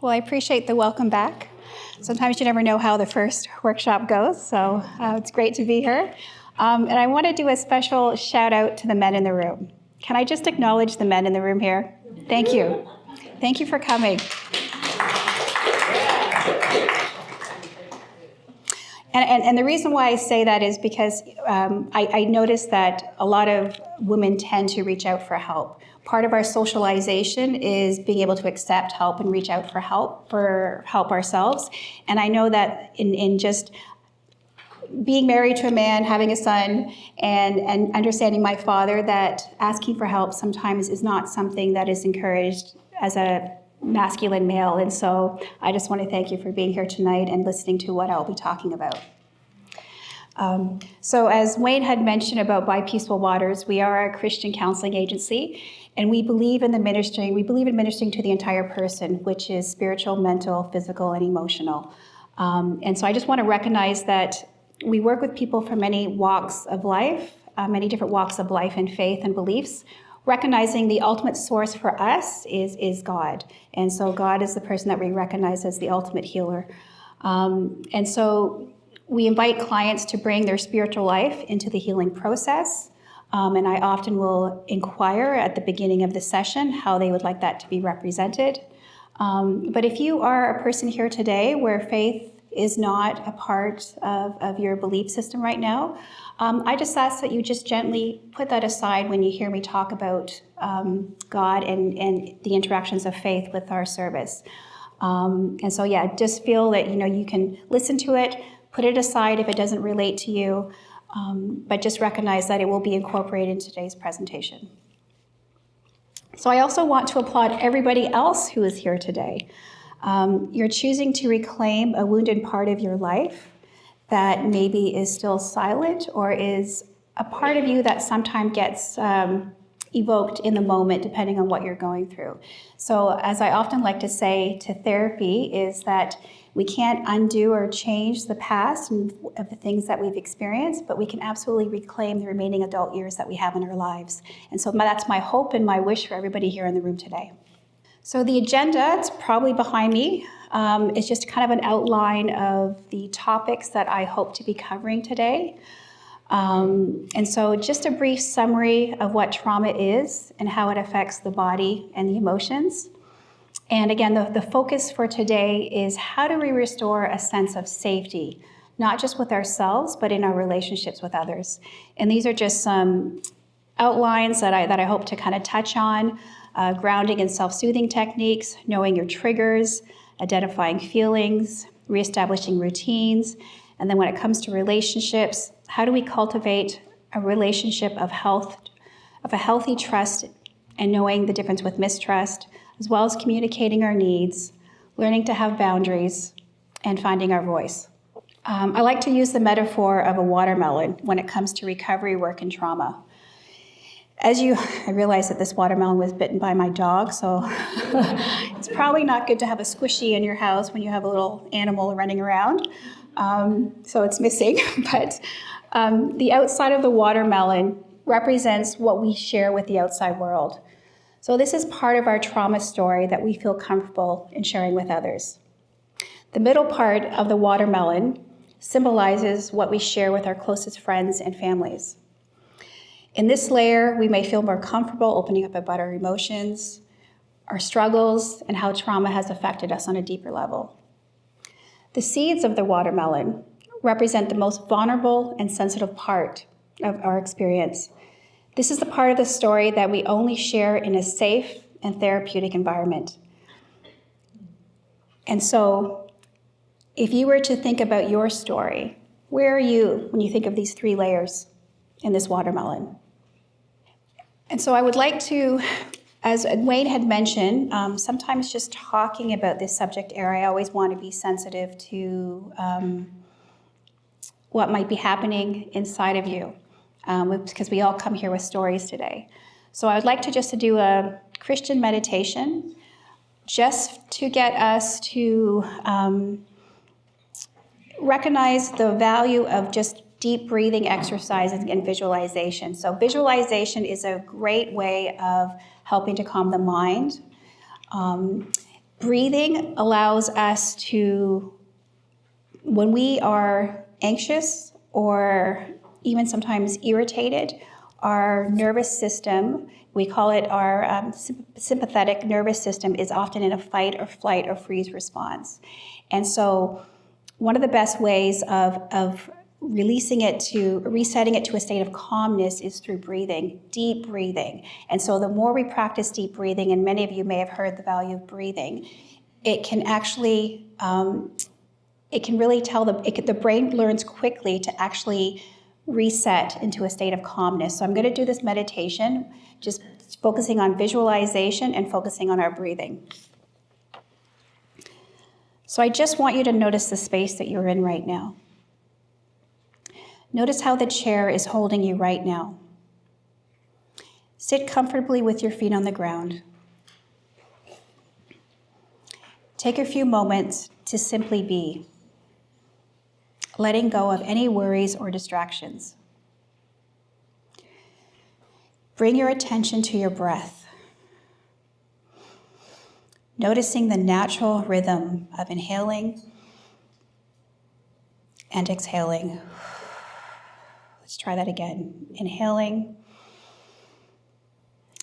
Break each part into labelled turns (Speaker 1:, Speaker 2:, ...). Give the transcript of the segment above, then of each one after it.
Speaker 1: Well, I appreciate the welcome back. Sometimes you never know how the first workshop goes, so it's great to be here. And I want to do a special shout out to the men in the room. Can I just acknowledge the men in the room here? Thank you. Thank you for coming. And the reason why I say that is because I noticed that a lot of women tend to reach out for help. Part of our socialization is being able to accept help and reach out for help ourselves. And I know that in just being married to a man, having a son, and understanding my father, that asking for help sometimes is not something that is encouraged as a masculine male. And so I just want to thank you for being here tonight and listening to what I'll be talking about. So as Wayne had mentioned about By Peaceful Waters, we are a Christian counseling agency, and we believe in ministering to the entire person, which is spiritual, mental, physical, and emotional. And so I just want to recognize that we work with people from many walks of life, many different walks of life and faith and beliefs, recognizing the ultimate source for us is God. And so God is the person that we recognize as the ultimate healer. And so we invite clients to bring their spiritual life into the healing process. And I often will inquire at the beginning of the session how they would like that to be represented. But if you are a person here today where faith is not a part of your belief system right now, I just ask that you just gently put that aside when you hear me talk about God and the interactions of faith with our service. And so, yeah, just feel that, you can listen to it, put it aside if it doesn't relate to you, but just recognize that it will be incorporated in today's presentation. So I also want to applaud everybody else who is here today. You're choosing to reclaim a wounded part of your life that maybe is still silent or is a part of you that sometimes gets evoked in the moment depending on what you're going through. So as I often like to say to therapy is that we can't undo or change the past and of the things that we've experienced, but we can absolutely reclaim the remaining adult years that we have in our lives. And so that's my hope and my wish for everybody here in the room today. So the agenda, it's probably behind me. It's just kind of an outline of the topics that I hope to be covering today. And so just a brief summary of what trauma is and how it affects the body and the emotions. And again, the focus for today is how do we restore a sense of safety, not just with ourselves, but in our relationships with others. And these are just some outlines that I hope to kind of touch on. Grounding and self-soothing techniques, knowing your triggers, identifying feelings, reestablishing routines. And then when it comes to relationships, how do we cultivate a relationship of a healthy trust and knowing the difference with mistrust, as well as communicating our needs, learning to have boundaries, and finding our voice. I like to use the metaphor of a watermelon when it comes to recovery work and trauma. I realize that this watermelon was bitten by my dog, so it's probably not good to have a squishy in your house when you have a little animal running around. So it's missing, but the outside of the watermelon represents what we share with the outside world. So this is part of our trauma story that we feel comfortable in sharing with others. The middle part of the watermelon symbolizes what we share with our closest friends and families. In this layer, we may feel more comfortable opening up about our emotions, our struggles, and how trauma has affected us on a deeper level. The seeds of the watermelon represent the most vulnerable and sensitive part of our experience. This is the part of the story that we only share in a safe and therapeutic environment. And so, if you were to think about your story, where are you when you think of these three layers in this watermelon? And so I would like to, as Wayne had mentioned, sometimes just talking about this subject area, I always want to be sensitive to what might be happening inside of you, because we all come here with stories today. So I would like to do a Christian meditation just to get us to recognize the value of just deep breathing exercises and visualization. So visualization is a great way of helping to calm the mind. Breathing allows us to, when we are anxious or even sometimes irritated, our nervous system, we call it our sympathetic nervous system, is often in a fight or flight or freeze response. And so one of the best ways of resetting it to a state of calmness is through breathing, deep breathing. And so the more we practice deep breathing, and many of you may have heard the value of breathing, it can actually, it can really tell the brain learns quickly to actually reset into a state of calmness. So I'm going to do this meditation, just focusing on visualization and focusing on our breathing. So I just want you to notice the space that you're in right now. Notice how the chair is holding you right now. Sit comfortably with your feet on the ground. Take a few moments to simply be, letting go of any worries or distractions. Bring your attention to your breath, noticing the natural rhythm of inhaling and exhaling. Let's try that again. Inhaling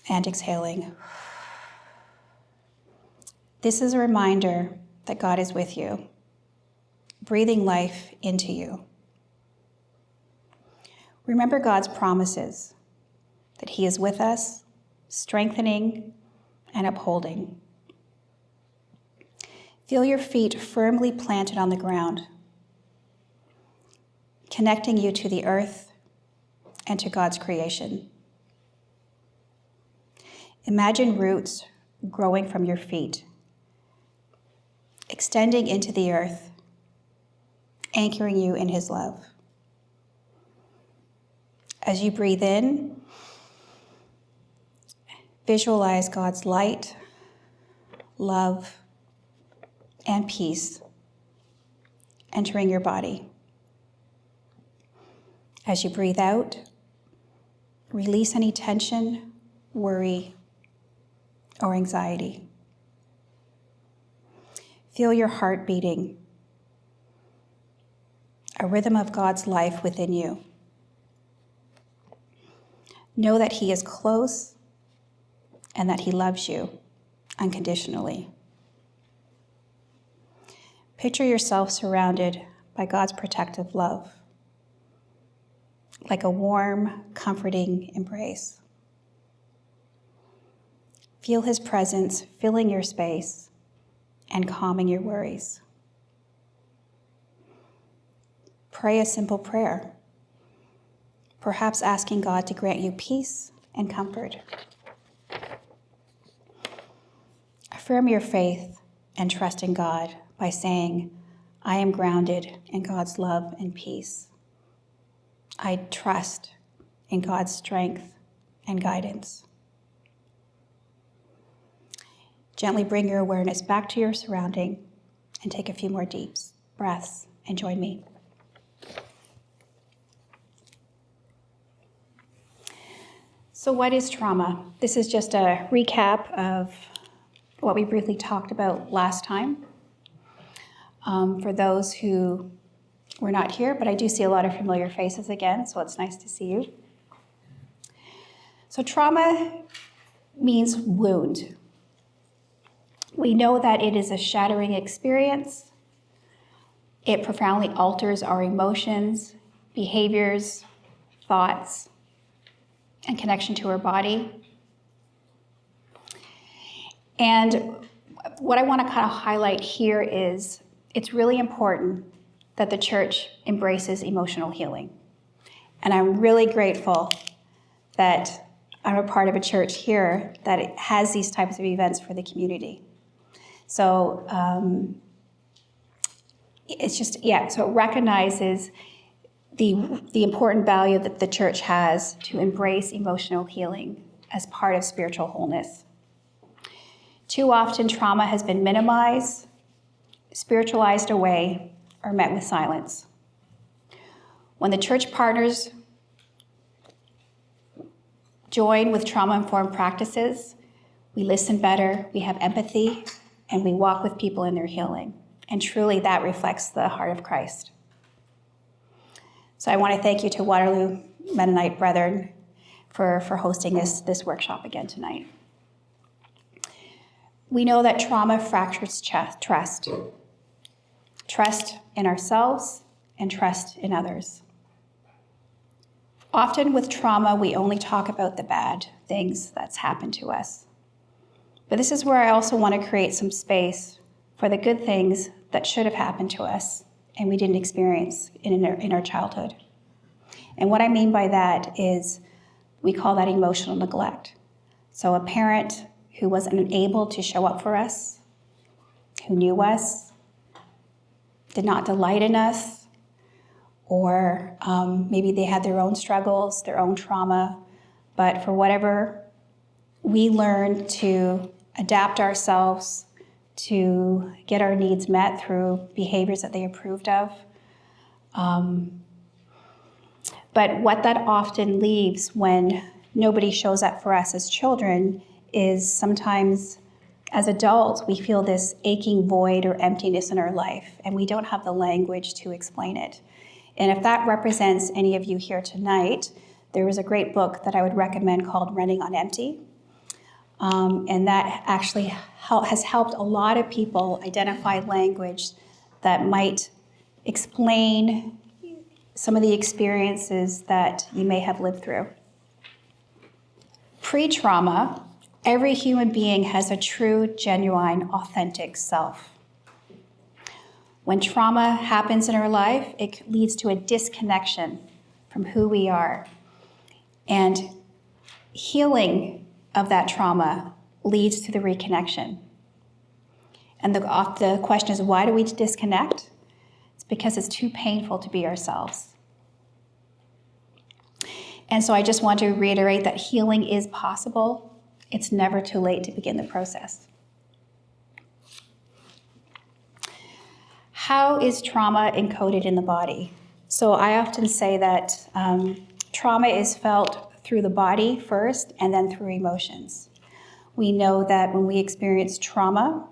Speaker 1: and exhaling. This is a reminder that God is with you, breathing life into you. Remember God's promises, that He is with us, strengthening and upholding. Feel your feet firmly planted on the ground, connecting you to the earth and to God's creation. Imagine roots growing from your feet, extending into the earth, anchoring you in His love. As you breathe in, visualize God's light, love, and peace entering your body. As you breathe out, release any tension, worry, or anxiety. Feel your heart beating, a rhythm of God's life within you. Know that He is close and that He loves you unconditionally. Picture yourself surrounded by God's protective love, like a warm, comforting embrace. Feel His presence filling your space and calming your worries. Pray a simple prayer, perhaps asking God to grant you peace and comfort. Affirm your faith and trust in God by saying, I am grounded in God's love and peace. I trust in God's strength and guidance. Gently bring your awareness back to your surrounding and take a few more deep breaths and join me. So what is trauma? This is just a recap of what we briefly talked about last time. For those who were not here, but I do see a lot of familiar faces again, so it's nice to see you. So trauma means wound. We know that it is a shattering experience. It profoundly alters our emotions, behaviors, thoughts, and connection to our body. And what I want to kind of highlight here is it's really important that the church embraces emotional healing. And I'm really grateful that I'm a part of a church here that it has these types of events for the community. So so it recognizes the important value that the church has to embrace emotional healing as part of spiritual wholeness. Too often, trauma has been minimized, spiritualized away, or met with silence. When the church partners join with trauma-informed practices, we listen better, we have empathy, and we walk with people in their healing. And truly that reflects the heart of Christ. So I want to thank you to Waterloo Mennonite Brethren for hosting this workshop again tonight. We know that trauma fractures trust. Trust in ourselves and trust in others. Often with trauma, we only talk about the bad things that's happened to us. But this is where I also want to create some space for the good things that should have happened to us and we didn't experience in our childhood. And what I mean by that is we call that emotional neglect. So a parent who was unable to show up for us, who knew us, did not delight in us, or maybe they had their own struggles, their own trauma, but for whatever, we learned to adapt ourselves to get our needs met through behaviors that they approved of. But what that often leaves when nobody shows up for us as children is sometimes as adults, we feel this aching void or emptiness in our life, and we don't have the language to explain it. And if that represents any of you here tonight, there is a great book that I would recommend called Running on Empty. And that actually has helped a lot of people identify language that might explain some of the experiences that you may have lived through. Pre-trauma, every human being has a true, genuine, authentic self. When trauma happens in our life, it leads to a disconnection from who we are. And healing of that trauma leads to the reconnection. And the question is, why do we disconnect? It's because it's too painful to be ourselves. And so I just want to reiterate that healing is possible. It's never too late to begin the process. How is trauma encoded in the body? So I often say that trauma is felt through the body first and then through emotions. We know that when we experience trauma,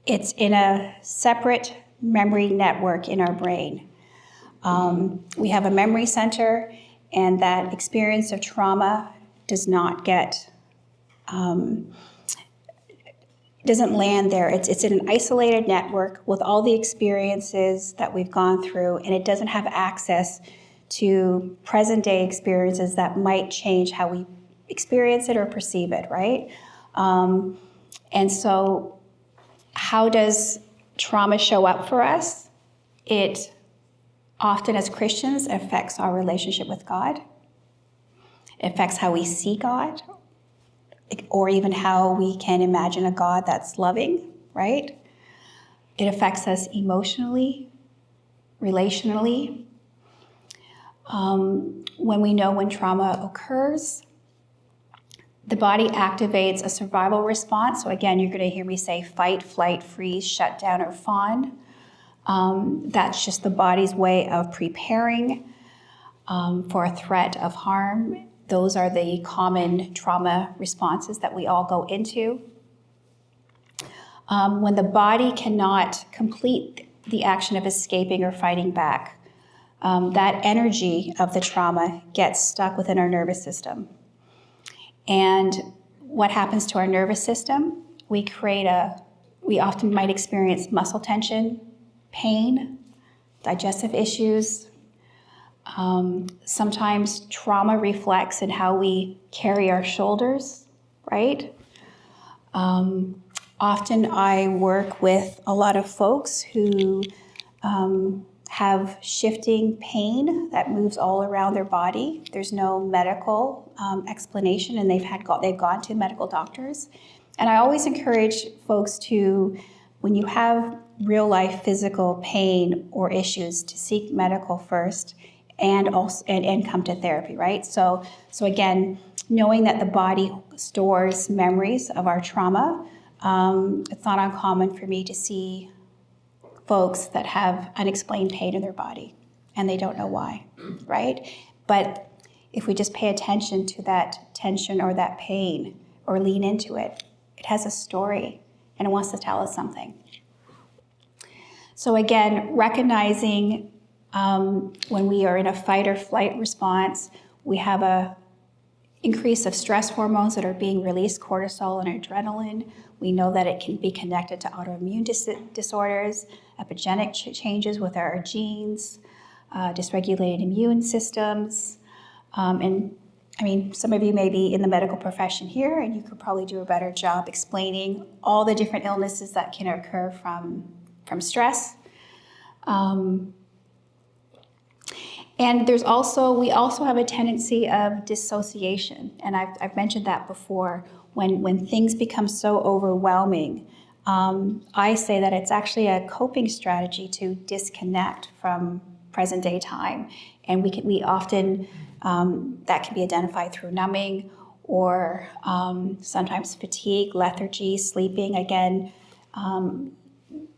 Speaker 1: it's in a separate memory network in our brain. We have a memory center, and that experience of trauma does not doesn't land there. It's in an isolated network with all the experiences that we've gone through, and it doesn't have access to present day experiences that might change how we experience it or perceive it, right? And so how does trauma show up for us? It often, as Christians, affects our relationship with God. It affects how we see God, or even how we can imagine a God that's loving, right? It affects us emotionally, relationally. When we know when trauma occurs, the body activates a survival response. So again, you're going to hear me say fight, flight, freeze, shut down, or fawn. That's just the body's way of preparing for a threat of harm. Those are the common trauma responses that we all go into. When the body cannot complete the action of escaping or fighting back, that energy of the trauma gets stuck within our nervous system. And what happens to our nervous system? We often might experience muscle tension, pain, digestive issues. Sometimes trauma reflects in how we carry our shoulders, right? Often I work with a lot of folks who have shifting pain that moves all around their body. There's no medical explanation, and they've gone to medical doctors. And I always encourage folks to, when you have real life physical pain or issues, to seek medical first and come to therapy, right? So again, knowing that the body stores memories of our trauma, it's not uncommon for me to see folks that have unexplained pain in their body and they don't know why, right? But if we just pay attention to that tension or that pain or lean into it, it has a story and it wants to tell us something. So again, recognizing when we are in a fight or flight response, we have a increase of stress hormones that are being released, cortisol and adrenaline. We know that it can be connected to autoimmune disorders, epigenetic changes with our genes, dysregulated immune systems. And I mean, some of you may be in the medical profession here, and you could probably do a better job explaining all the different illnesses that can occur from stress. And we also have a tendency of dissociation, and I've mentioned that before. When things become so overwhelming, I say that it's actually a coping strategy to disconnect from present day time, and we often that can be identified through numbing or sometimes fatigue, lethargy, sleeping. Again,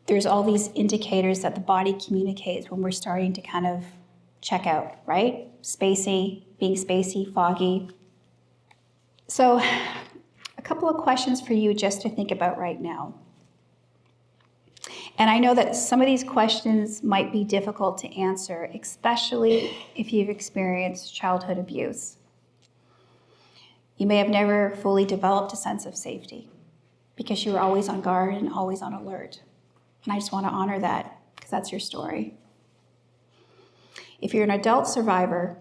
Speaker 1: there's all these indicators that the body communicates when we're starting to kind of check out, right? Being spacey, foggy. So a couple of questions for you just to think about right now. And I know that some of these questions might be difficult to answer, especially if you've experienced childhood abuse. You may have never fully developed a sense of safety because you were always on guard and always on alert. And I just want to honor that because that's your story. If you're an adult survivor,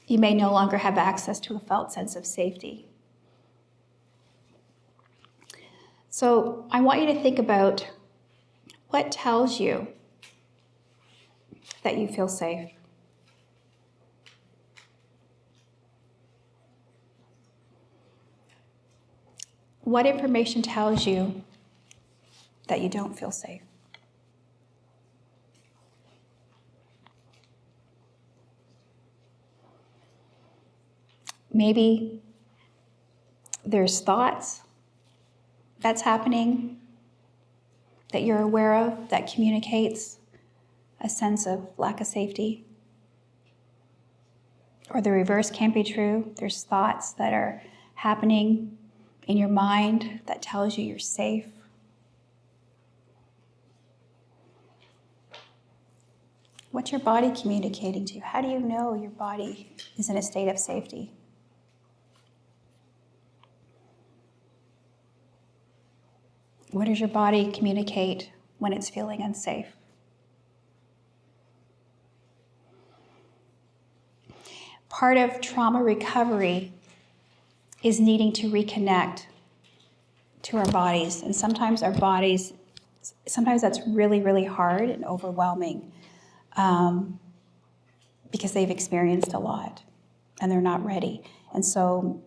Speaker 1: you may no longer have access to a felt sense of safety. So I want you to think about what tells you that you feel safe. What information tells you that you don't feel safe? Maybe there's thoughts that's happening that you're aware of that communicates a sense of lack of safety. Or the reverse can be true. There's thoughts that are happening in your mind that tells you you're safe. What's your body communicating to you? How do you know your body is in a state of safety? What does your body communicate when it's feeling unsafe? Part of trauma recovery is needing to reconnect to our bodies. And sometimes that's really, really hard and overwhelming because they've experienced a lot and they're not ready. And so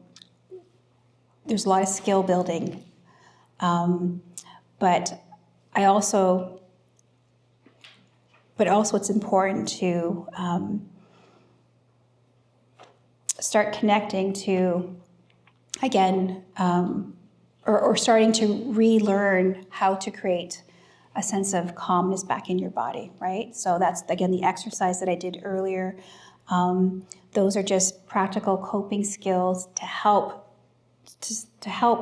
Speaker 1: there's a lot of skill building. But also it's important to start connecting to, again, or starting to relearn how to create a sense of calmness back in your body, right? So that's, again, the exercise that I did earlier. Those are just practical coping skills to help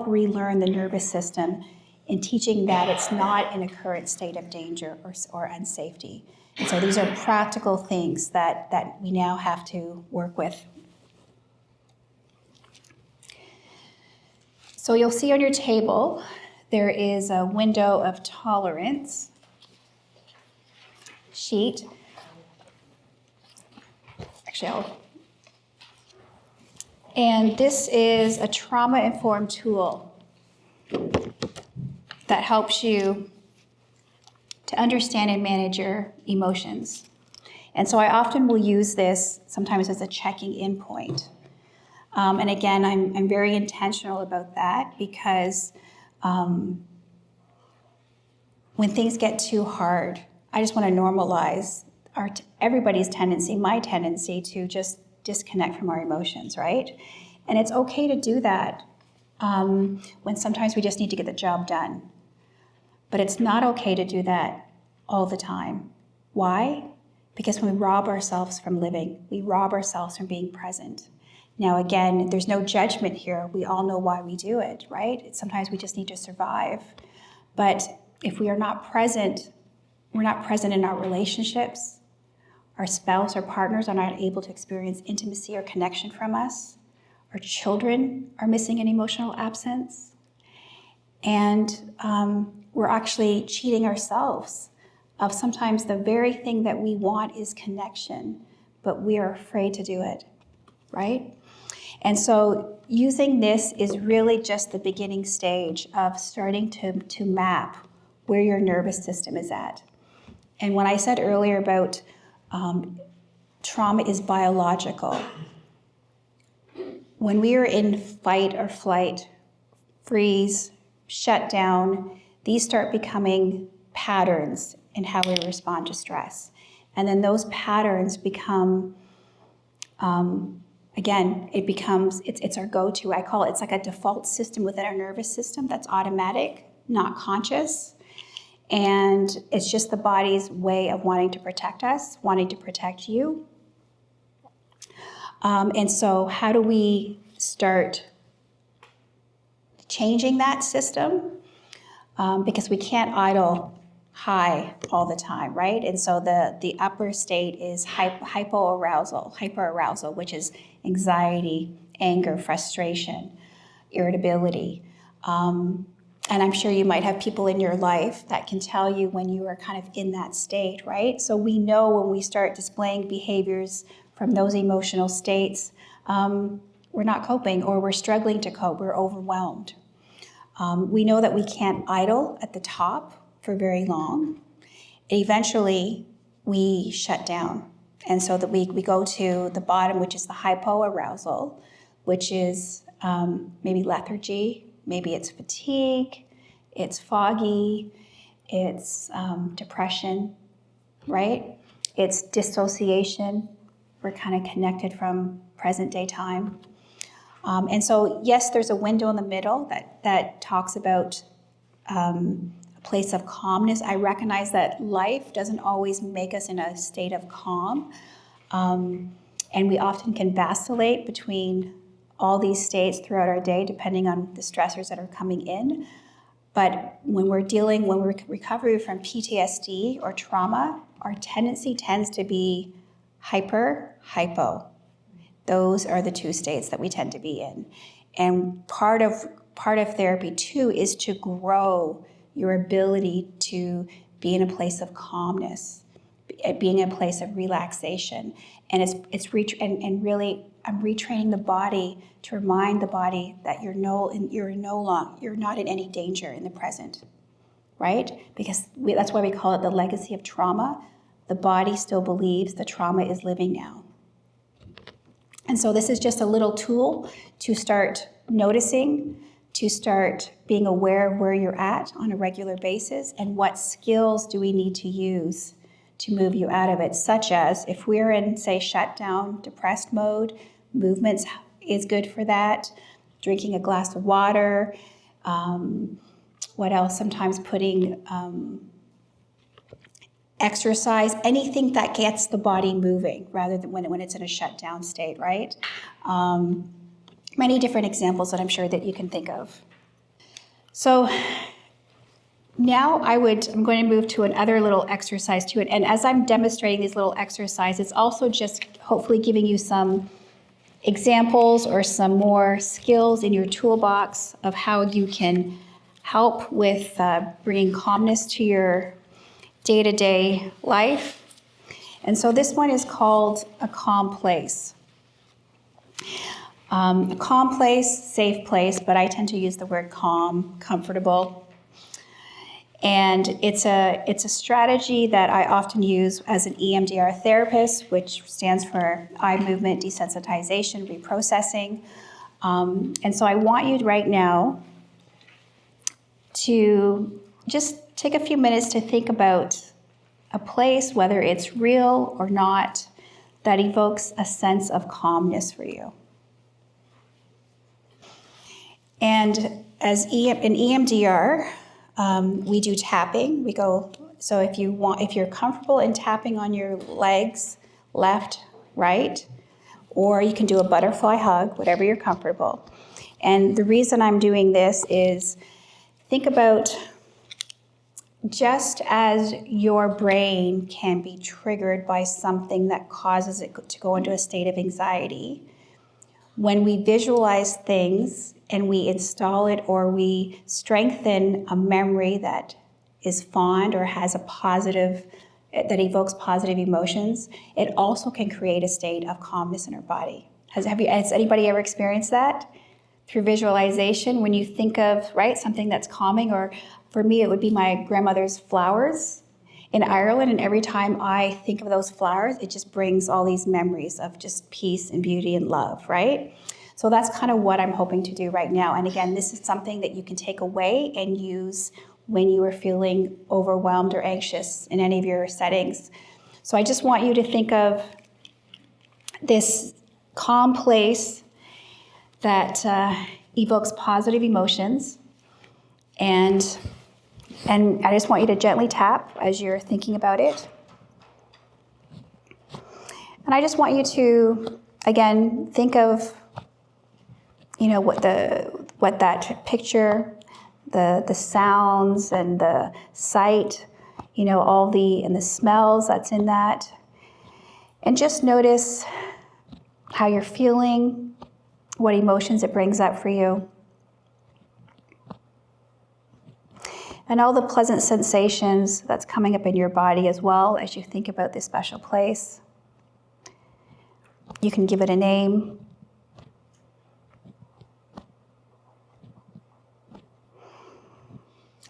Speaker 1: relearn the nervous system in teaching that it's not in a current state of danger or unsafety. And so these are practical things that we now have to work with. So you'll see on your table, there is a window of tolerance sheet. And this is a trauma-informed tool that helps you to understand and manage your emotions. And so I often will use this sometimes as a checking in point. And again, I'm very intentional about that because when things get too hard, I just want to normalize everybody's tendency, my tendency to just disconnect from our emotions, right? And it's okay to do that when sometimes we just need to get the job done. But it's not okay to do that all the time. Why? Because when we rob ourselves from living, we rob ourselves from being present. Now, again, there's no judgment here. We all know why we do it, right? Sometimes we just need to survive. But if we are not present, we're not present in our relationships, our spouse or partners are not able to experience intimacy or connection from us, our children are missing an emotional absence, and we're actually cheating ourselves of sometimes the very thing that we want is connection, but we are afraid to do it, right? And so using this is really just the beginning stage of starting to map where your nervous system is at. And when I said earlier about trauma is biological, when we are in fight or flight, freeze, shut down, these start becoming patterns in how we respond to stress. And then those patterns become, again, it's our go-to. I call it, it's like a default system within our nervous system that's automatic, not conscious. And it's just the body's way of wanting to protect us, wanting to protect you. And so how do we start changing that system? Because we can't idle high all the time, right? And so the upper state is hyperarousal, which is anxiety, anger, frustration, irritability. And I'm sure you might have people in your life that can tell you when you are kind of in that state, right? So we know when we start displaying behaviors from those emotional states, we're not coping or we're struggling to cope, we're overwhelmed. We know that we can't idle at the top for very long. Eventually, we shut down. And so that we go to the bottom, which is the hypoarousal, which is maybe lethargy, maybe it's fatigue, it's foggy, it's depression, right? It's dissociation. We're kind of connected from present day time. And so, yes, there's a window in the middle that talks about a place of calmness. I recognize that life doesn't always make us in a state of calm. And we often can vacillate between all these states throughout our day, depending on the stressors that are coming in. But when we're recovering from PTSD or trauma, our tendency tends to be hypo. Those are the two states that we tend to be in. And part of therapy too is to grow your ability to be in a place of calmness, being in a place of relaxation. And really I'm retraining the body to remind the body that you're not in any danger in the present, right? Because that's why we call it the legacy of trauma. The body still believes the trauma is living now. And so this is just a little tool to start noticing, to start being aware of where you're at on a regular basis and what skills do we need to use to move you out of it, such as if we're in, say, shutdown, depressed mode, movements is good for that, drinking a glass of water, what else? Sometimes putting exercise, anything that gets the body moving rather than when it's in a shutdown state, right? Many different examples that I'm sure that you can think of. So now I'm going to move to another little exercise to it. And as I'm demonstrating these little exercises, it's also just hopefully giving you some examples or some more skills in your toolbox of how you can help with bringing calmness to your day-to-day life. And so this one is called a calm place. A calm place, safe place, but I tend to use the word calm, comfortable. And it's a strategy that I often use as an EMDR therapist, which stands for eye movement desensitization reprocessing. And so I want you right now to just take a few minutes to think about a place, whether it's real or not, that evokes a sense of calmness for you. And as in EMDR, we do tapping. We go, so if you're comfortable in tapping on your legs, left, right, or you can do a butterfly hug, whatever you're comfortable. And the reason I'm doing this is think about just as your brain can be triggered by something that causes it to go into a state of anxiety, when we visualize things and we install it or we strengthen a memory that is fond or has a positive, that evokes positive emotions, it also can create a state of calmness in our body. Has anybody ever experienced that? Through visualization, when you think of, right, something that's calming, or for me, it would be my grandmother's flowers in Ireland, and every time I think of those flowers, it just brings all these memories of just peace and beauty and love, right? So that's kind of what I'm hoping to do right now. And again, this is something that you can take away and use when you are feeling overwhelmed or anxious in any of your settings. So I just want you to think of this calm place that evokes positive emotions, and I just want you to gently tap as you're thinking about it. And I just want you to, again, think of, what that picture, the sounds and the sight, and the smells that's in that. And just notice how you're feeling, what emotions it brings up for you. And all the pleasant sensations that's coming up in your body as well as you think about this special place. You can give it a name.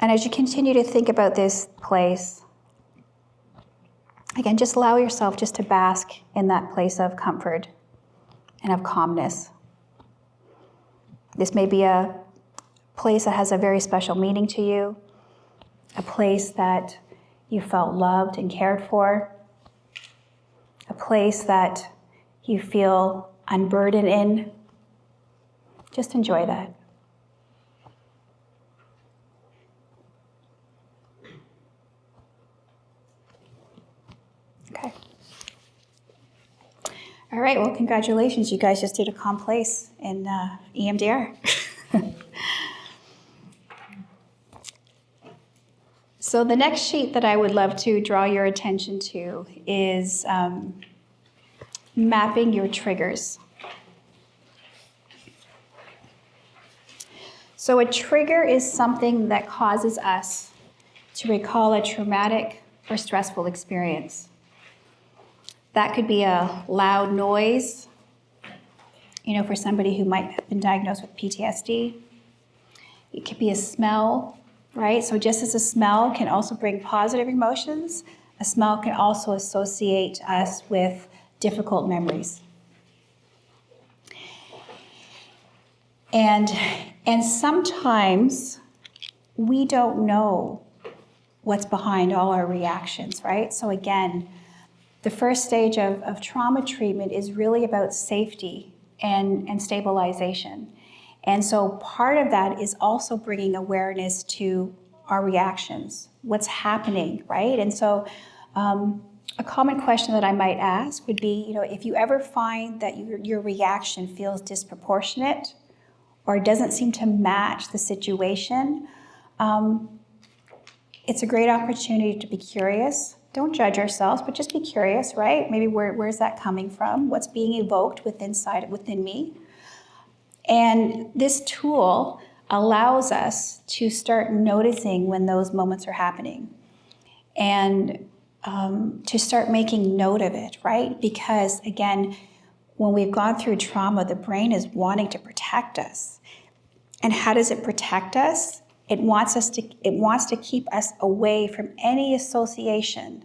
Speaker 1: And as you continue to think about this place, again, just allow yourself just to bask in that place of comfort and of calmness. This may be a place that has a very special meaning to you, a place that you felt loved and cared for, a place that you feel unburdened in. Just enjoy that. Okay. All right, well, congratulations. You guys just did a calm place in EMDR. So the next sheet that I would love to draw your attention to is mapping your triggers. So a trigger is something that causes us to recall a traumatic or stressful experience. That could be a loud noise, for somebody who might have been diagnosed with PTSD. It could be a smell. Right? So just as a smell can also bring positive emotions, a smell can also associate us with difficult memories. And sometimes we don't know what's behind all our reactions, right? So again, the first stage of trauma treatment is really about safety and stabilization. And so part of that is also bringing awareness to our reactions, what's happening, right? And so a common question that I might ask would be, if you ever find that your reaction feels disproportionate or doesn't seem to match the situation, it's a great opportunity to be curious. Don't judge ourselves, but just be curious, right? Maybe where's that coming from? What's being evoked within me? And this tool allows us to start noticing when those moments are happening and to start making note of it, right? Because again, when we've gone through trauma, the brain is wanting to protect us. And how does it protect us? It wants to keep us away from any association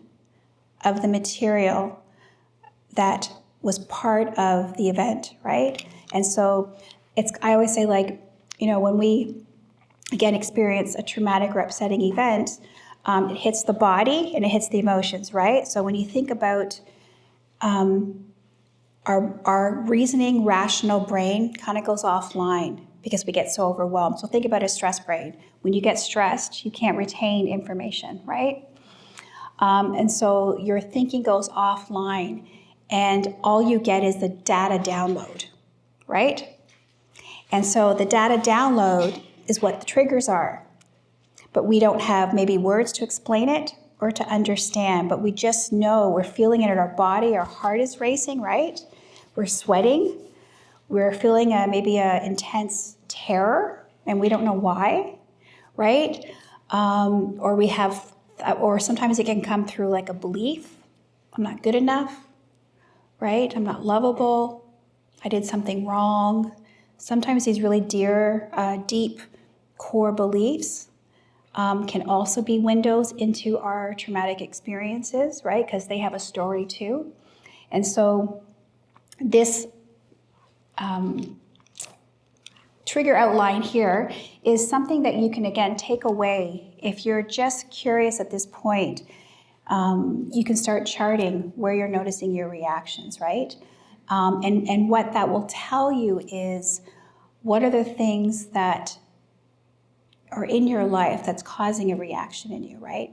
Speaker 1: of the material that was part of the event, right? And so I always say, when we, again, experience a traumatic or upsetting event, it hits the body and it hits the emotions, right? So when you think about our reasoning, rational brain kind of goes offline because we get so overwhelmed. So think about a stress brain. When you get stressed, you can't retain information, right? And so your thinking goes offline and all you get is the data download, right? And so the data download is what the triggers are. but we don't have maybe words to explain it or to understand, but we just know we're feeling it in our body. Our heart is racing, right? We're sweating. We're feeling maybe an intense terror, and we don't know why, right? Or sometimes it can come through like a belief. I'm not good enough, right? I'm not lovable. I did something wrong. Sometimes these really deep core beliefs can also be windows into our traumatic experiences, right? Because they have a story too. And so this trigger outline here is something that you can, again, take away. If you're just curious at this point, you can start charting where you're noticing your reactions, right? And what that will tell you is what are the things that are in your life that's causing a reaction in you, right?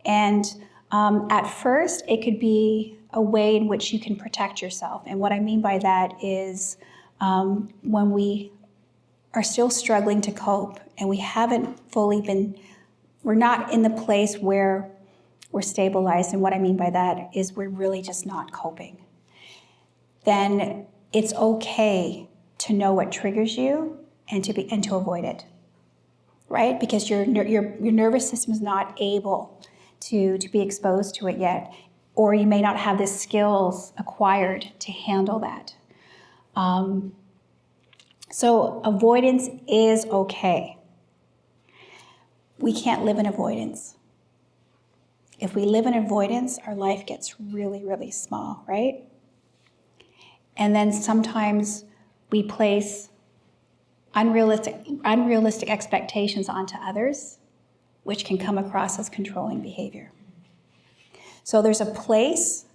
Speaker 1: And at first, it could be a way in which you can protect yourself. And what I mean by that is when we are still struggling to cope and we haven't we're not in the place where we're stabilized. And what I mean by that is we're really just not coping. Then it's okay to know what triggers you and to avoid it, right? Because your nervous system is not able to be exposed to it yet, or you may not have the skills acquired to handle that. So avoidance is okay. We can't live in avoidance. If we live in avoidance, our life gets really, really small, right? And then sometimes we place unrealistic expectations onto others, which can come across as controlling behavior. So there's a place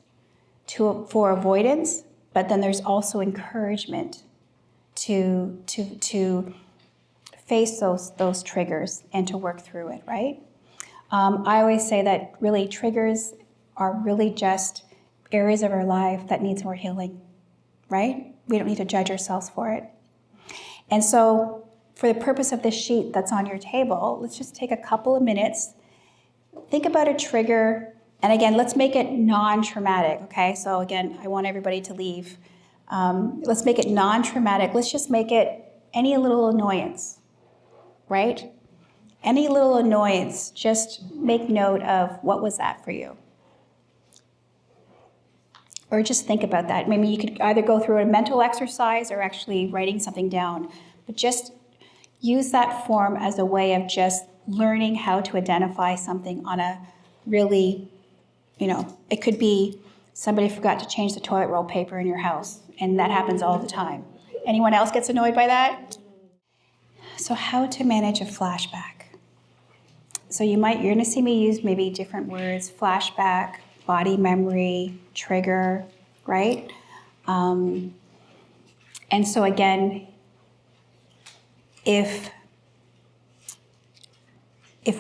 Speaker 1: for avoidance, but then there's also encouragement to face those triggers and to work through it, right? I always say that really triggers are really just areas of our life that needs more healing, right? We don't need to judge ourselves for it. And so for the purpose of this sheet that's on your table, let's just take a couple of minutes, think about a trigger, and again, let's make it non-traumatic, okay? So again, I want everybody to leave. Let's make it non-traumatic. Let's just make it any little annoyance, right? Any little annoyance, just make note of what was that for you. Or just think about that. Maybe you could either go through a mental exercise or actually writing something down. But just use that form as a way of just learning how to identify something on a really, it could be somebody forgot to change the toilet roll paper in your house, and that happens all the time. Anyone else gets annoyed by that? So how to manage a flashback. So you're going to see me use maybe different words, flashback, body memory, trigger, right? And so again, if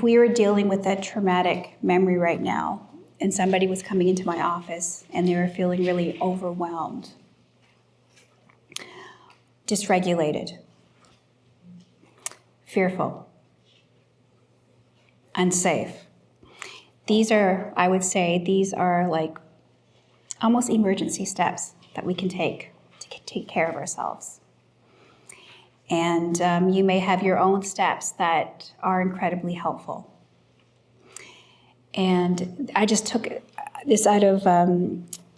Speaker 1: we were dealing with a traumatic memory right now, and somebody was coming into my office and they were feeling really overwhelmed, dysregulated, fearful, unsafe. I would say these are like almost emergency steps that we can take to take care of ourselves. And you may have your own steps that are incredibly helpful. And I just took this out of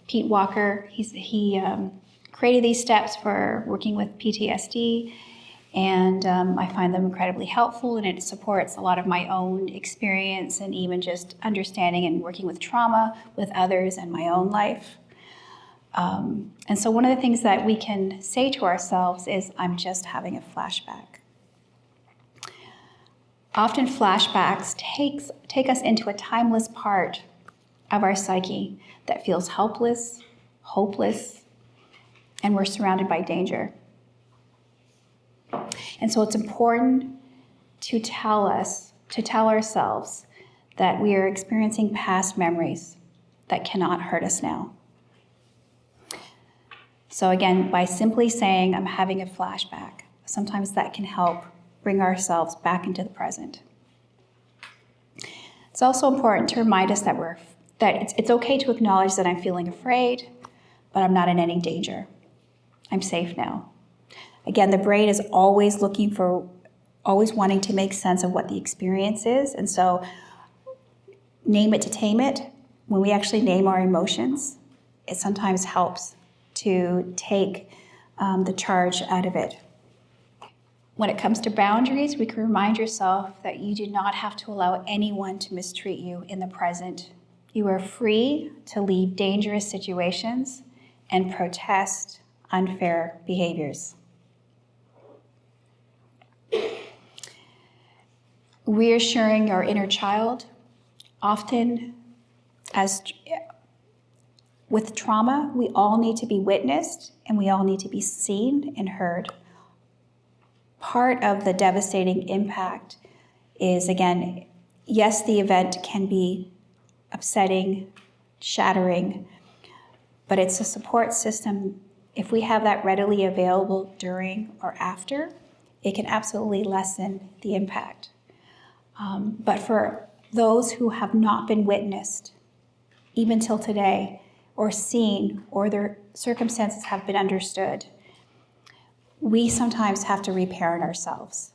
Speaker 1: Pete Walker. He created these steps for working with PTSD. And I find them incredibly helpful, and it supports a lot of my own experience and even just understanding and working with trauma with others and my own life. And so one of the things that we can say to ourselves is, I'm just having a flashback. Often flashbacks take us into a timeless part of our psyche that feels helpless, hopeless, and we're surrounded by danger. And so it's important to tell ourselves that we are experiencing past memories that cannot hurt us now. So again, by simply saying, I'm having a flashback, sometimes that can help bring ourselves back into the present. It's also important to remind us that it's okay to acknowledge that I'm feeling afraid, but I'm not in any danger. I'm safe now. Again, the brain is always always wanting to make sense of what the experience is. And so name it to tame it. When we actually name our emotions, it sometimes helps to take the charge out of it. When it comes to boundaries, we can remind yourself that you do not have to allow anyone to mistreat you in the present. You are free to leave dangerous situations and protest unfair behaviors. Reassuring our inner child. Often, with trauma, we all need to be witnessed and we all need to be seen and heard. Part of the devastating impact is, again, yes, the event can be upsetting, shattering, but it's a support system. If we have that readily available during or after, it can absolutely lessen the impact. But for those who have not been witnessed, even till today, or seen, or their circumstances have been understood, we sometimes have to reparent ourselves.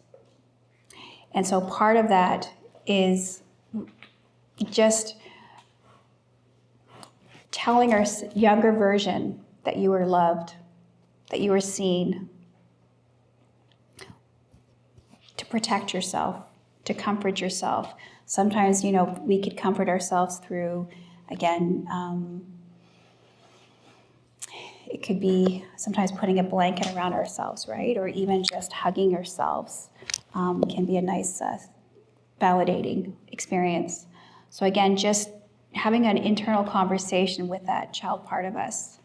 Speaker 1: And so part of that is just telling our younger version that you are loved, that you are seen, to protect yourself, to comfort yourself. Sometimes, we could comfort ourselves through, again, it could be sometimes putting a blanket around ourselves, right? Or even just hugging ourselves can be a nice validating experience. So again, just having an internal conversation with that child part of us.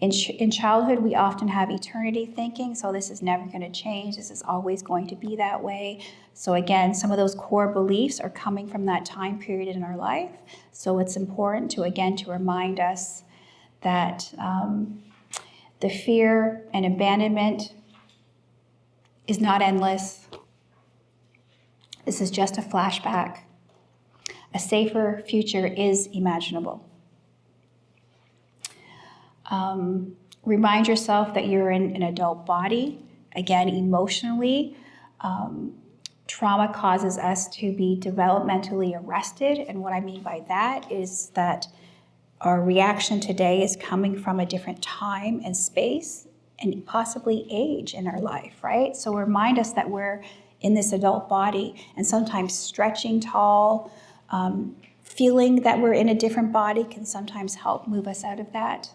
Speaker 1: In childhood, we often have eternity thinking, so this is never going to change. This is always going to be that way. So again, some of those core beliefs are coming from that time period in our life. So it's important to remind us that the fear and abandonment is not endless. This is just a flashback. A safer future is imaginable. Remind yourself that you're in an adult body. Again, emotionally, trauma causes us to be developmentally arrested. And what I mean by that is that our reaction today is coming from a different time and space and possibly age in our life, right? So remind us that we're in this adult body, and sometimes stretching tall, feeling that we're in a different body can sometimes help move us out of that.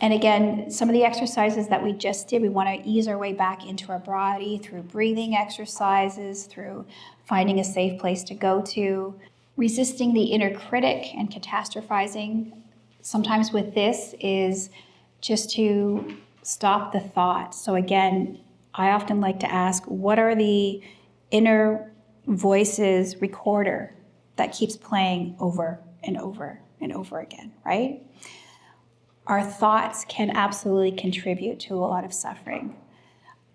Speaker 1: And again, some of the exercises that we just did, we want to ease our way back into our body through breathing exercises, through finding a safe place to go to, resisting the inner critic and catastrophizing. Sometimes with this is just to stop the thought. So again, I often like to ask, what are the inner voices recorder that keeps playing over and over and over again, right? Our thoughts can absolutely contribute to a lot of suffering.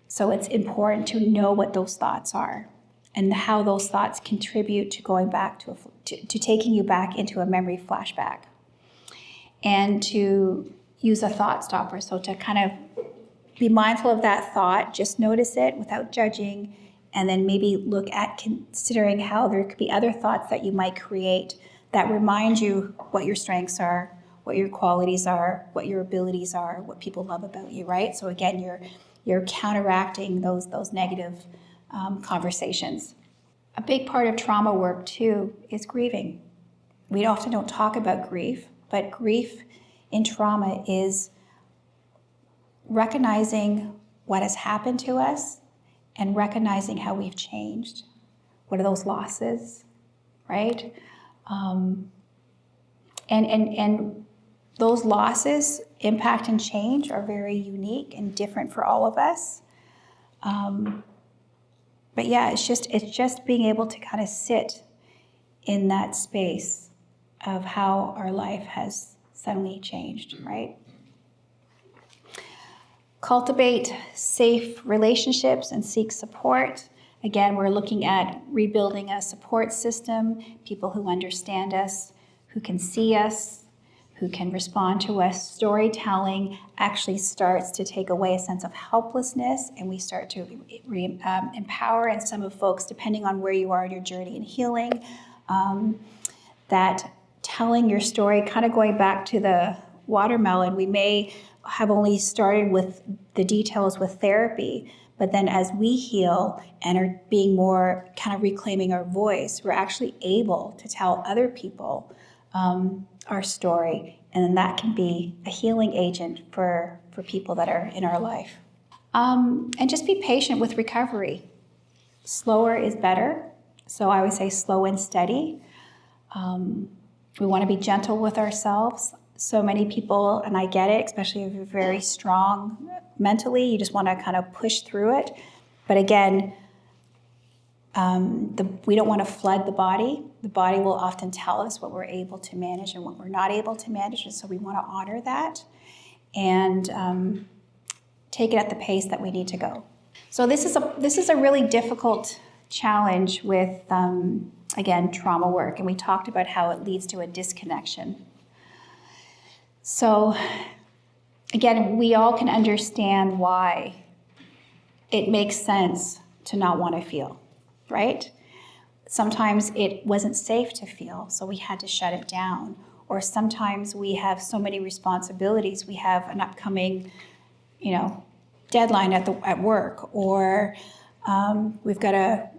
Speaker 1: So it's important to know what those thoughts are and how those thoughts contribute to going back to taking you back into a memory flashback. And to use a thought stopper, so to kind of be mindful of that thought, just notice it without judging, and then maybe look at considering how there could be other thoughts that you might create that remind you what your strengths are, what your qualities are, what your abilities are, what people love about you, right? So again, you're counteracting those negative conversations. A big part of trauma work too is grieving. We often don't talk about grief, but grief in trauma is recognizing what has happened to us and recognizing how we've changed. What are those losses, right? And those losses, impact and change, are very unique and different for all of us. But yeah, it's just being able to kind of sit in that space of how our life has suddenly changed, right? Cultivate safe relationships and seek support. Again, we're looking at rebuilding a support system, people who understand us, who can see us, who can respond to us. Storytelling actually starts to take away a sense of helplessness, and we start to empower, and some of folks, depending on where you are in your journey in healing, that telling your story, kind of going back to the watermelon, we may have only started with the details with therapy, but then as we heal and are being more kind of reclaiming our voice, we're actually able to tell other people our story, and then that can be a healing agent for people that are in our life. And just be patient with recovery. Slower is better, so I would say slow and steady. We want to be gentle with ourselves. So many people, and I get it, especially if you're very strong mentally, you just want to kind of push through it. But again, we don't want to flood the body. The body will often tell us what we're able to manage and what we're not able to manage, and so we want to honor that and take it at the pace that we need to go. So this is a really difficult challenge with, again, trauma work, and we talked about how it leads to a disconnection. So again, we all can understand why it makes sense to not want to feel, right? Sometimes it wasn't safe to feel, so we had to shut it down. Or sometimes we have so many responsibilities. We have an upcoming, deadline at work, or we've got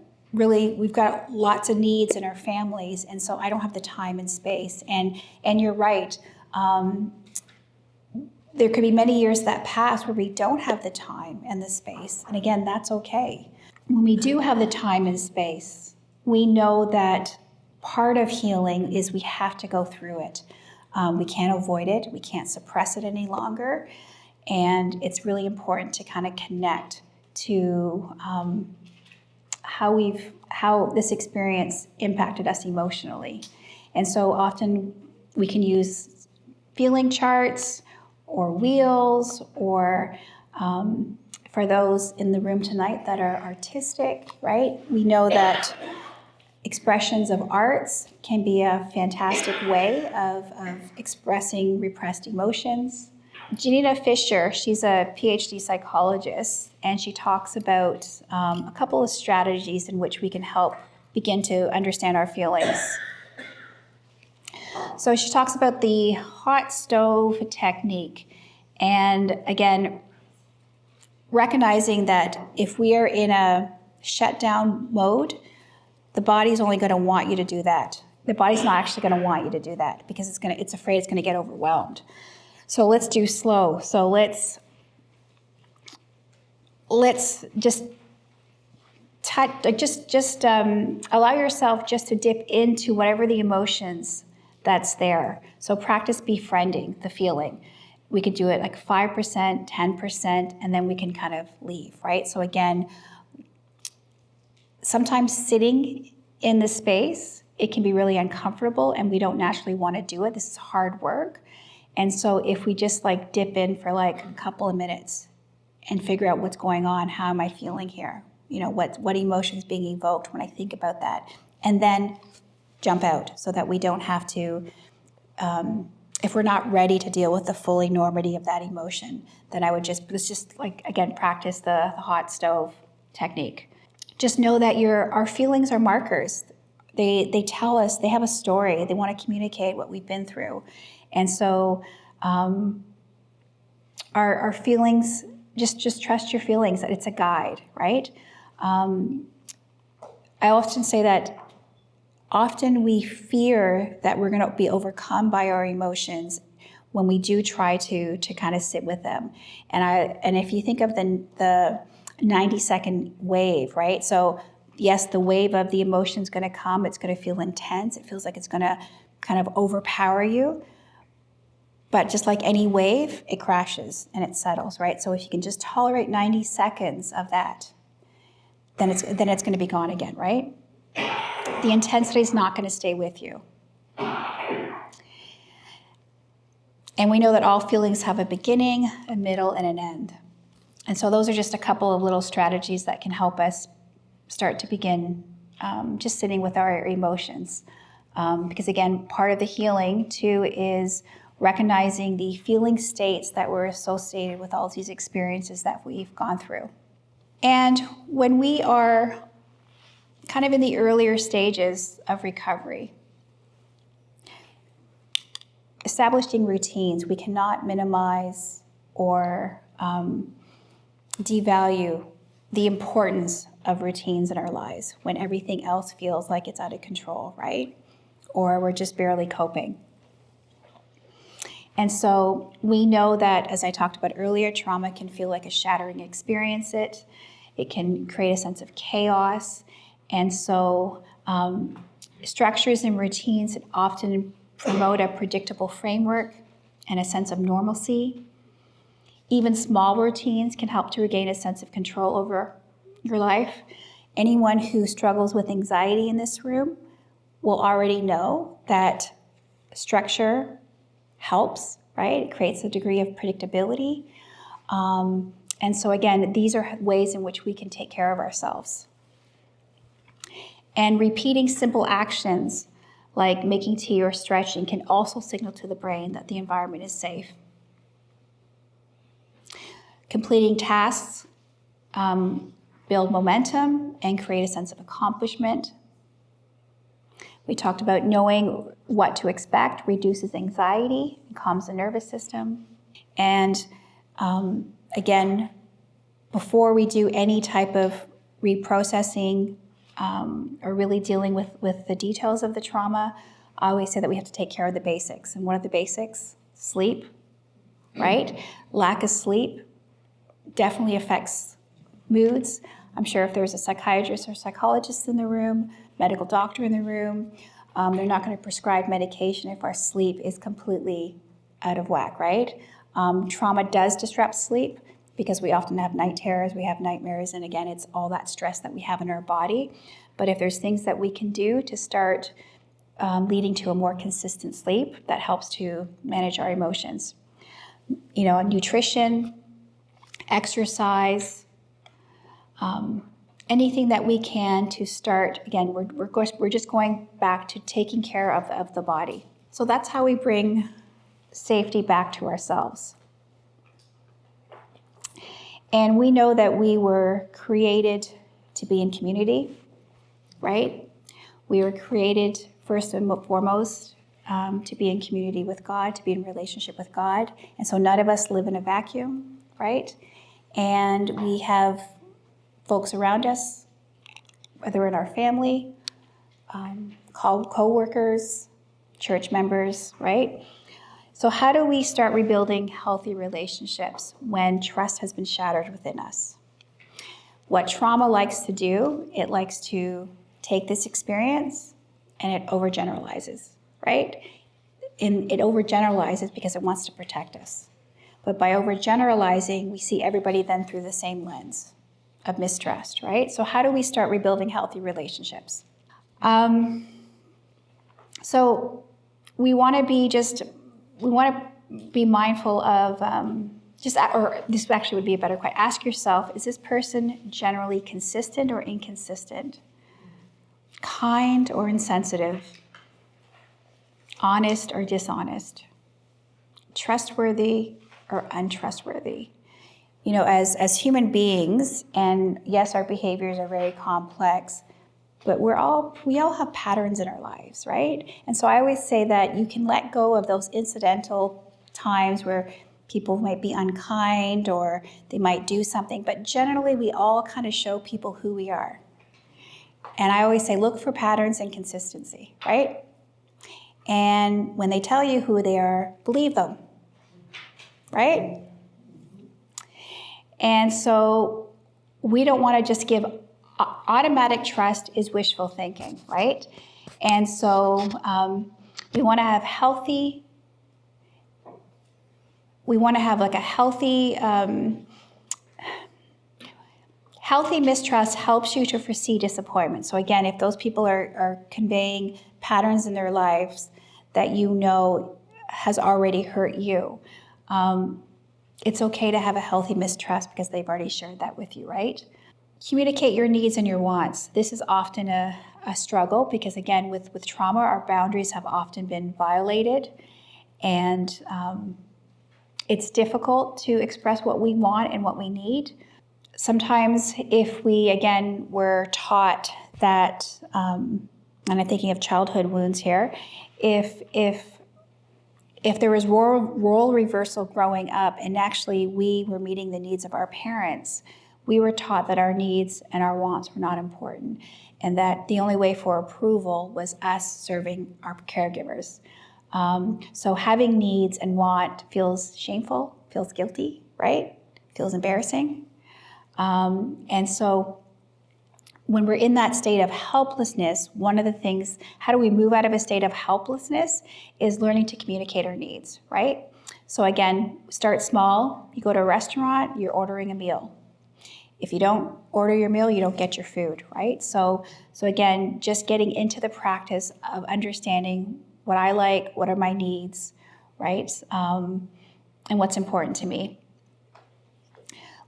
Speaker 1: lots of needs in our families, and so I don't have the time and space. And you're right. There could be many years that pass where we don't have the time and the space, and again, that's okay. When we do have the time and space, we know that part of healing is we have to go through it. We can't avoid it. We can't suppress it any longer. And it's really important to kind of connect to how this experience impacted us emotionally. And so often we can use feeling charts or wheels, or for those in the room tonight that are artistic, right? We know that expressions of arts can be a fantastic way of expressing repressed emotions. Janina Fisher, she's a PhD psychologist, and she talks about a couple of strategies in which we can help begin to understand our feelings. So she talks about the hot stove technique, and again, recognizing that if we are in a shutdown mode, the body's only going to want you to do that. The body's not actually going to want you to do that because it's afraid it's going to get overwhelmed. So let's do slow. So let's just allow yourself just to dip into whatever the emotions that's there. So practice befriending the feeling. We could do it like 5%, 10%, and then we can kind of leave, right? So again, sometimes sitting in the space, it can be really uncomfortable and we don't naturally want to do it. This is hard work. And so if we just dip in for a couple of minutes and figure out what's going on, how am I feeling here? What emotion's being evoked when I think about that? And then jump out so that we don't have to, if we're not ready to deal with the full enormity of that emotion, then I would again, practice the hot stove technique. Just know that our feelings are markers. They tell us, they have a story. They want to communicate what we've been through. And so our feelings, just trust your feelings, that it's a guide, right? I often say that often we fear that we're going to be overcome by our emotions when we do try to kind of sit with them. And if you think of the 90-second wave, right? So yes, the wave of the emotion is going to come. It's going to feel intense. It feels like it's going to kind of overpower you. But just like any wave, it crashes and it settles, right? So if you can just tolerate 90 seconds of that, then it's going to be gone again, right? The intensity is not going to stay with you. And we know that all feelings have a beginning, a middle, and an end. And so those are just a couple of little strategies that can help us start to begin just sitting with our emotions. Because again, part of the healing too is recognizing the feeling states that were associated with all these experiences that we've gone through. And when we are kind of in the earlier stages of recovery, establishing routines, we cannot minimize or devalue the importance of routines in our lives when everything else feels like it's out of control, right? Or we're just barely coping. And so we know that, as I talked about earlier, trauma can feel like a shattering experience. It can create a sense of chaos. And so structures and routines often promote a predictable framework and a sense of normalcy. Even small routines can help to regain a sense of control over your life. Anyone who struggles with anxiety in this room will already know that structure helps, right? It creates a degree of predictability. And so again, these are ways in which we can take care of ourselves. And repeating simple actions like making tea or stretching can also signal to the brain that the environment is safe. Completing tasks build momentum and create a sense of accomplishment. We talked about knowing what to expect reduces anxiety and calms the nervous system. And again, before we do any type of reprocessing or really dealing with the details of the trauma, I always say that we have to take care of the basics. And what are the basics? Sleep, right? Lack of sleep definitely affects moods. I'm sure if there's a psychiatrist or psychologist in the room, medical doctor in the room, they're not going to prescribe medication if our sleep is completely out of whack, right? Trauma does disrupt sleep because we often have night terrors, we have nightmares, and again, it's all that stress that we have in our body. But if there's things that we can do to start leading to a more consistent sleep, that helps to manage our emotions. You know, nutrition, exercise, anything that we can to start, again, we're just going back to taking care of the body. So that's how we bring safety back to ourselves. And we know that we were created to be in community, right? We were created first and foremost to be in community with God, to be in relationship with God. And so none of us live in a vacuum, right? And we have folks around us, whether in our family, co-workers, church members, right? So how do we start rebuilding healthy relationships when trust has been shattered within us? What trauma likes to do, it likes to take this experience and it overgeneralizes, right? And it overgeneralizes because it wants to protect us. But by overgeneralizing, we see everybody then through the same lens of mistrust, right? So how do we start rebuilding healthy relationships? So we want to be mindful of or this actually would be a better question. Ask yourself, is this person generally consistent or inconsistent? Kind or insensitive? Honest or dishonest? Trustworthy or untrustworthy? You know, as human beings, and yes, our behaviors are very complex, but we all have patterns in our lives, right? And so I always say that you can let go of those incidental times where people might be unkind or they might do something, but generally we all kind of show people who we are. And I always say, look for patterns and consistency, right? And when they tell you who they are, believe them, right? And so we don't want to just give automatic trust is wishful thinking, right? And so we want to have healthy mistrust helps you to foresee disappointment. So again, if those people are conveying patterns in their lives that you know has already hurt you, it's okay to have a healthy mistrust because they've already shared that with you, right? Communicate your needs and your wants. This is often a struggle because, again, with trauma, our boundaries have often been violated, and it's difficult to express what we want and what we need. Sometimes if we, again, were taught that, and I'm thinking of childhood wounds here, if there was role reversal growing up and actually we were meeting the needs of our parents, we were taught that our needs and our wants were not important and that the only way for approval was us serving our caregivers. So having needs and want feels shameful, feels guilty, right? Feels embarrassing. And so when we're in that state of helplessness, one of the things, how do we move out of a state of helplessness, is learning to communicate our needs, right? So again, start small. You go to a restaurant, you're ordering a meal. If you don't order your meal, you don't get your food, right? So again, just getting into the practice of understanding what I like, what are my needs, right? And what's important to me.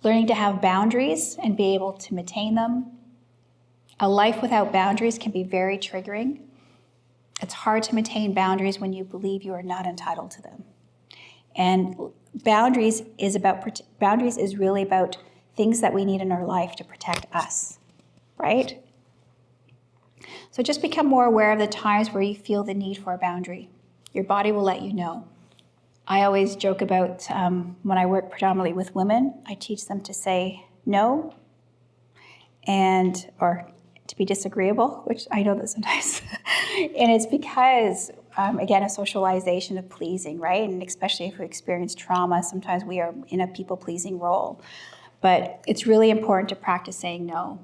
Speaker 1: Learning to have boundaries and be able to maintain them. A life without boundaries can be very triggering. It's hard to maintain boundaries when you believe you are not entitled to them. And boundaries is really about things that we need in our life to protect us, right? So just become more aware of the times where you feel the need for a boundary. Your body will let you know. I always joke about when I work predominantly with women, I teach them to say no or to be disagreeable, which I know that sometimes. And it's because, again, a socialization of pleasing, right? And especially if we experience trauma, sometimes we are in a people-pleasing role. But it's really important to practice saying no.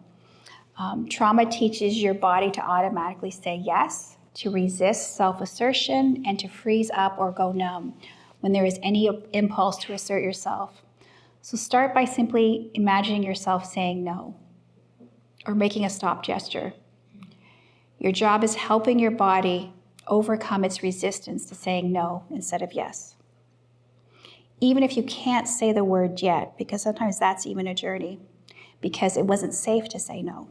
Speaker 1: Trauma teaches your body to automatically say yes, to resist self-assertion, and to freeze up or go numb when there is any impulse to assert yourself. So start by simply imagining yourself saying no or making a stop gesture. Your job is helping your body overcome its resistance to saying no instead of yes. Even if you can't say the word yet, because sometimes that's even a journey, because it wasn't safe to say no.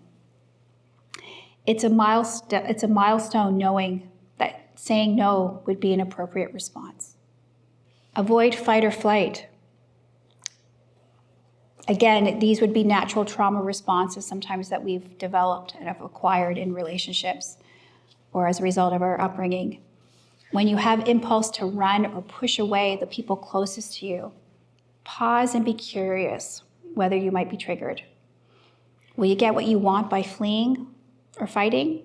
Speaker 1: It's a milestone knowing that saying no would be an appropriate response. Avoid fight or flight. Again, these would be natural trauma responses sometimes that we've developed and have acquired in relationships or as a result of our upbringing. When you have impulse to run or push away the people closest to you, pause and be curious whether you might be triggered. Will you get what you want by fleeing or fighting?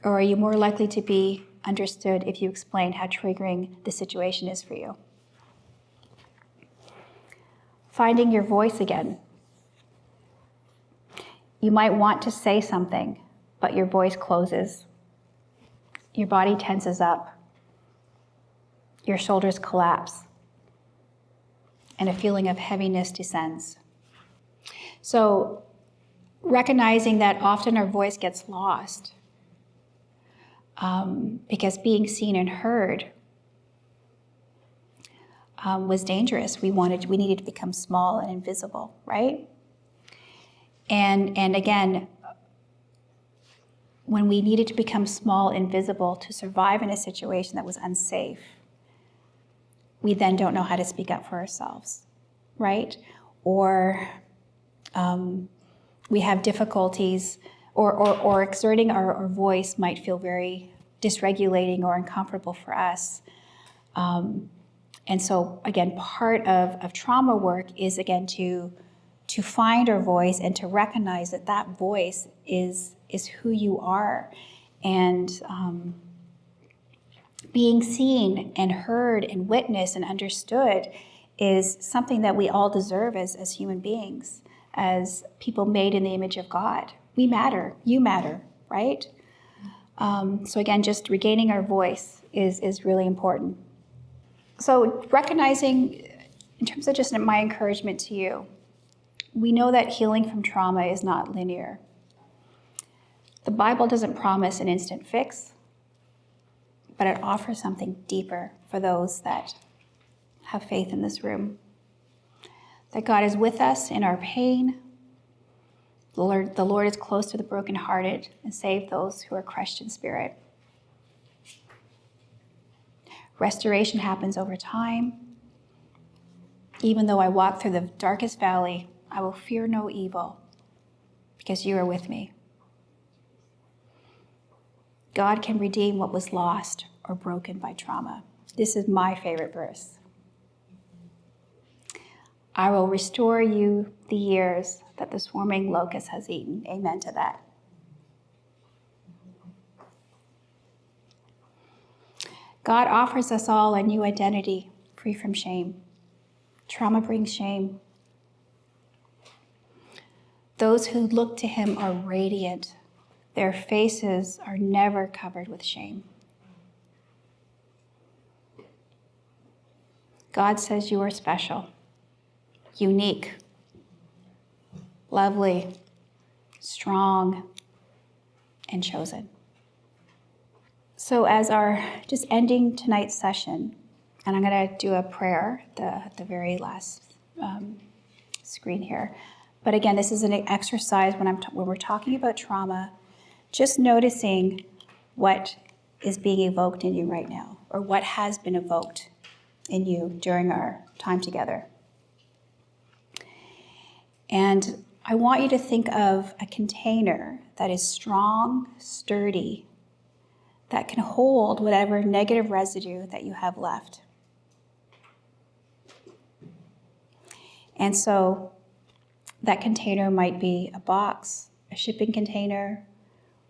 Speaker 1: Or are you more likely to be understood if you explain how triggering the situation is for you? Finding your voice again. You might want to say something, but your voice closes. Your body tenses up. Your shoulders collapse. And a feeling of heaviness descends. So, recognizing that often our voice gets lost because being seen and heard was dangerous. We needed to become small and invisible, right? And again, when we needed to become small and visible to survive in a situation that was unsafe, we then don't know how to speak up for ourselves, right? Or we have difficulties, or exerting our voice might feel very dysregulating or uncomfortable for us. And so, again, part of trauma work is, again, to find our voice and to recognize that that voice is who you are. And being seen and heard and witnessed and understood is something that we all deserve as human beings, as people made in the image of God. We matter. You matter, right? So again, just regaining our voice is really important. So recognizing, in terms of just my encouragement to you, we know that healing from trauma is not linear. The Bible doesn't promise an instant fix, but it offers something deeper for those that have faith in this room. That God is with us in our pain, The Lord is close to the brokenhearted and save those who are crushed in spirit. Restoration happens over time. Even though I walk through the darkest valley, I will fear no evil because you are with me. God can redeem what was lost or broken by trauma. This is my favorite verse. I will restore you the years that the swarming locust has eaten. Amen to that. God offers us all a new identity, free from shame. Trauma brings shame. Those who look to him are radiant. Their faces are never covered with shame. God says you are special, unique, lovely, strong, and chosen. So as our just ending tonight's session, and I'm going to do a prayer at the very last screen here. But again, this is an exercise when we're talking about trauma, just noticing what is being evoked in you right now, or what has been evoked in you during our time together. And I want you to think of a container that is strong, sturdy, that can hold whatever negative residue that you have left. And so that container might be a box, a shipping container,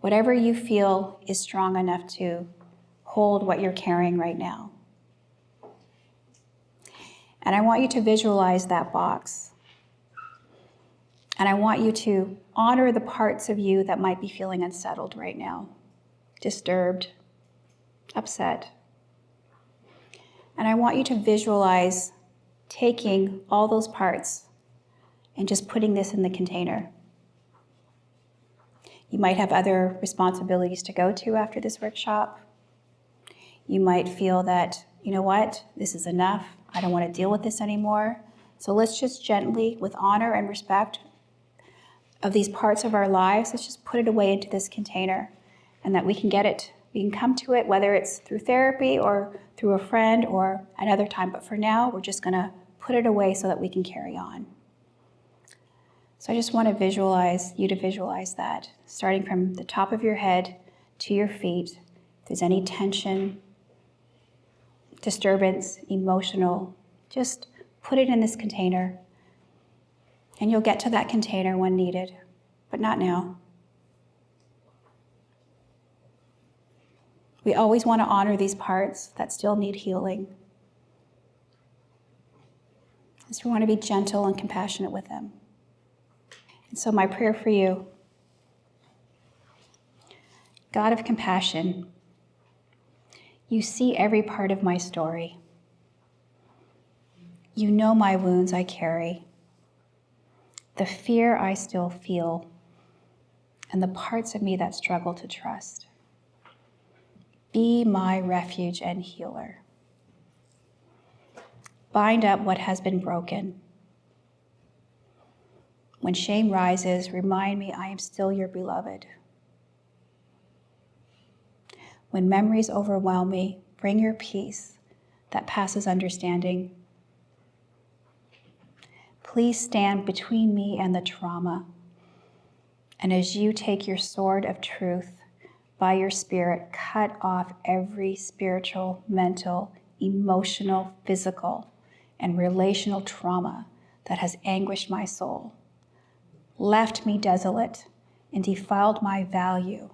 Speaker 1: whatever you feel is strong enough to hold what you're carrying right now. And I want you to visualize that box. And I want you to honor the parts of you that might be feeling unsettled right now, disturbed, upset. And I want you to visualize taking all those parts and just putting this in the container. You might have other responsibilities to go to after this workshop. You might feel that, you know what, this is enough. I don't want to deal with this anymore. So let's just gently, with honor and respect of these parts of our lives, let's just put it away into this container, and that we can get it. We can come to it, whether it's through therapy or through a friend or another time. But for now, we're just going to put it away so that we can carry on. So I just want to visualize that, starting from the top of your head to your feet. If there's any tension, disturbance, emotional, just put it in this container. And you'll get to that container when needed, but not now. We always want to honor these parts that still need healing. So we want to be gentle and compassionate with them. And so my prayer for you, God of compassion, you see every part of my story. You know my wounds I carry, the fear I still feel, and the parts of me that struggle to trust. Be my refuge and healer. Bind up what has been broken. When shame rises, remind me I am still your beloved. When memories overwhelm me, bring your peace that passes understanding. Please stand between me and the trauma. And as you take your sword of truth, by your Spirit, cut off every spiritual, mental, emotional, physical, and relational trauma that has anguished my soul, left me desolate, and defiled my value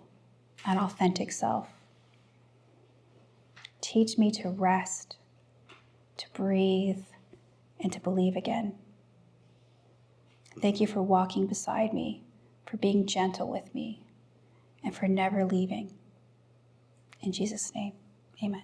Speaker 1: and authentic self. Teach me to rest, to breathe, and to believe again. Thank you for walking beside me, for being gentle with me, and for never leaving. In Jesus' name, amen.